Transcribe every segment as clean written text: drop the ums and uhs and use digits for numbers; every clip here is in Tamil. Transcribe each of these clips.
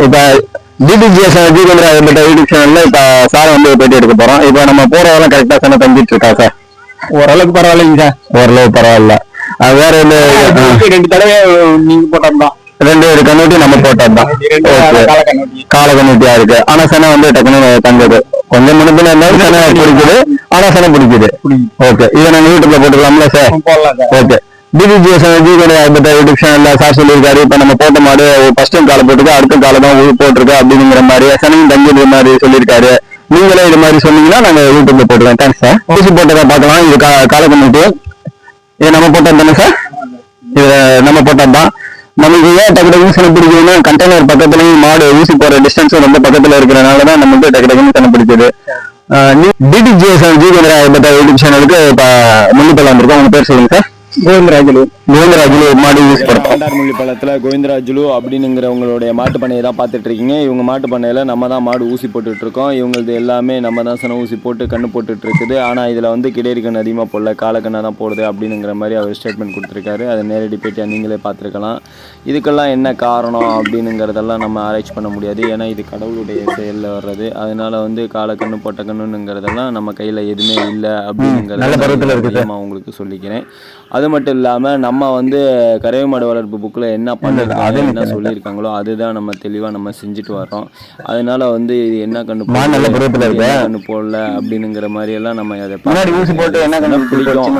இப்ப டிடிஜிஎஸ் ஜீகேந்திரா யூடியூப் சேனல்ல இப்ப சார் வந்து பேட்டி எடுக்க போறோம். இப்ப நம்ம போறதெல்லாம் கரெக்டா தானே தங்கிட்டு இருக்கா சார்? ஓரளவுக்கு பரவாயில்லைங்க சார். ஓரளவு பரவாயில்ல. வேற வந்து 2 தடவை நீங்க போட்டோம்தான், 2 கண்ணுட்டி நம்ம போட்டதுதான் கால கண்ணுட்டியா இருக்கு. ஆனா செனை வந்து டக்குனு தங்குது. கொஞ்சம் முன்னத்துல இருந்தாலும் செனை பிடிக்குது, ஆனா செனை பிடிக்குது. ஓகே, இதை நாங்க யூடியூப்ல போட்டுக்கலாம்ல சார்? ஓகே. டிடிஜிஎஸ் யூடியூப் சேனல்ல சார் சொல்லியிருக்காரு, இப்ப நம்ம போட்ட மாடு ஃபர்ஸ்ட் டைம் காலை போட்டுருக்கு, அடுத்த காலை தான் போட்டிருக்கு அப்படிங்கிற மாதிரி செனையும் தங்கிடுற மாதிரி சொல்லியிருக்காரு. நீங்களே இது மாதிரி சொன்னீங்கன்னா நாங்க யூடியூப்ல போட்டுக்கலாம். Thanks sir. ஊசி போட்டதை பார்க்கலாம். இது கால கண்ணுட்டி, இது நம்ம போட்டது தானே சார்? இது நம்ம போட்டதுதான். நமக்கு ஏன் டக்கு டக்குன்னு செனை பிடிக்குதுன்னா, கண்டெய்னர் பக்கத்துலயும் மாடு ஊசி போற டிஸ்டன்ஸும் ரொம்ப பக்கத்துல இருக்கிறனாலதான் நமக்கு டக்கு டக்குன்னு செனை பிடிக்குது. டிடிஜிஎஸ் ஜீகேந்திரா யூடியூப் சேனலுக்கு இப்ப முன்னிப்பெல்லாம் வந்திருக்கோம். உங்க பேர் சொல்லுங்க சார்? கோவிந்தராஜுலு மாடு யூஸ் பண்ணுறோம். முள்ளிப்பள்ளத்தில் கோவிந்தராஜுலு அப்படிங்கிறவங்களுடைய மாட்டு பண்ணையை தான் பார்த்துட்டு இருக்கீங்க. இவங்க மாட்டு பண்ணையில் நம்ம தான் மாடு ஊசி போட்டுட்டு இருக்கோம். இவங்களது எல்லாமே நம்ம தான் சென ஊசி போட்டு கண்ணு போட்டுட்டு இருக்குது. ஆனால் இதில் வந்து கிடேரி கண்ணு அதிகமாக போடல, காலக்கண்ணை தான் போடுது அப்படிங்கிற மாதிரி அவர் ஸ்டேட்மெண்ட் கொடுத்துருக்காரு. அதை நேரடி பேட்டியாக நீங்களே பார்த்துருக்கலாம். இதுக்கெல்லாம் என்ன காரணம் அப்படிங்கிறதெல்லாம் நம்ம ஆராய்ச்சி பண்ண முடியாது, ஏன்னா இது கடவுளுடைய செயலில் வர்றது. அதனால வந்து காலக்கண்ணு போட்ட கண்ணுங்கிறதெல்லாம் நம்ம கையில் எதுவுமே இல்லை அப்படிங்கிறத உங்களுக்கு சொல்லிக்கிறேன். அது மட்டும் இல்லாமல் நம்ம வந்து கறவை மாடு வளர்ப்பு புக்கில் என்ன பண்ணிருக்காங்க, என்ன சொல்லியிருக்காங்களோ அதுதான் நம்ம தெளிவாக நம்ம செஞ்சுட்டு வர்றோம். அதனால வந்து இது என்ன கண்ணு கண்ணு போடல அப்படிங்கிற மாதிரி எல்லாம் நம்ம அதை பிடிக்கும்.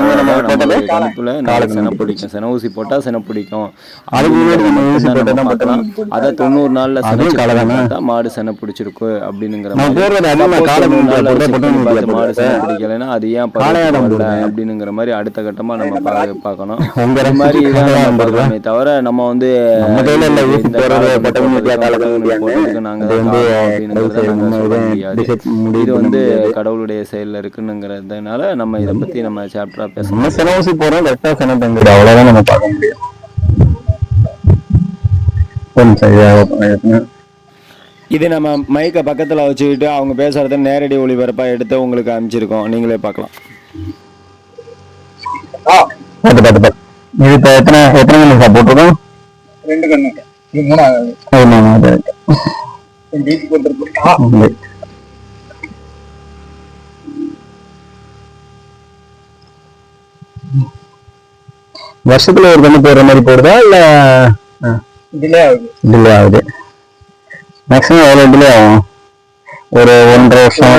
கணக்குல செனை பிடிக்கும், செனை ஊசி போட்டால் செனை பிடிக்கும். அதை 90 நாள்ல செனை மாடு செனை பிடிச்சிருக்கு அப்படிங்கிற மாடு செனை பிடிக்கலைன்னா அது ஏன் பரவாயில்ல அப்படிங்கிற மாதிரி அடுத்த கட்டமா நம்ம பார்க்கணும். உங்க மாதிரி பார்க்கலாமே தவிர நம்ம வந்து இது வந்து கடவுளுடைய செயல்ல இருக்குங்கிறதுனால நம்ம இதை பத்தி நம்ம சாப்டரா பேசணும். செனவுசி போறோம், கரெக்டா செனை தங்குது, அவ்வளவுதான் நம்ம பார்க்க முடியும். இது நம்ம மைக்கை பக்கத்துல வச்சுக்கிட்டு அவங்க பேசுறத நேரடி ஒளிபரப்பா எடுத்து உங்களுக்கு அனுப்பிச்சிருக்கோம், நீங்களே பார்க்கலாம். இது இப்ப எத்தனை கண்ணு சார் போட்டிருக்கோம்? 2 கண்ணு. இது 3வது. வருஷத்துல ஒரு கண்ணு போடுற மாதிரி போடுதா இல்ல டிலே ஆகுது? மேக்ஸிமம் எவ்வளவு டிலே ஆகும்? ஒரு 1.5 வருஷம்,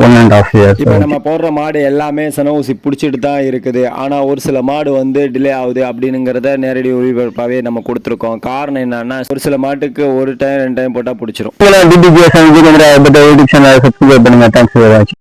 1.5 years. இப்போ நம்ம போடுற மாடு எல்லாமே செனை ஊசி பிடிச்சிட்டு தான் இருக்குது. ஆனால் ஒரு சில மாடு வந்து டிலே ஆகுது அப்படிங்கிறத நேரடி ஒளிபரப்பாகவே நம்ம கொடுத்துருக்கோம். காரணம் என்னன்னா, ஒரு சில மாட்டுக்கு 1 டைம் 2 டைம் போட்டால் பிடிச்சிரும். டிடிஜிஎஸ் யூடியூப் சேனலை சப்ஸ்கிரைப் பண்ணுங்க. தேங்க்ஸ் ஃபார் வாட்சிங்.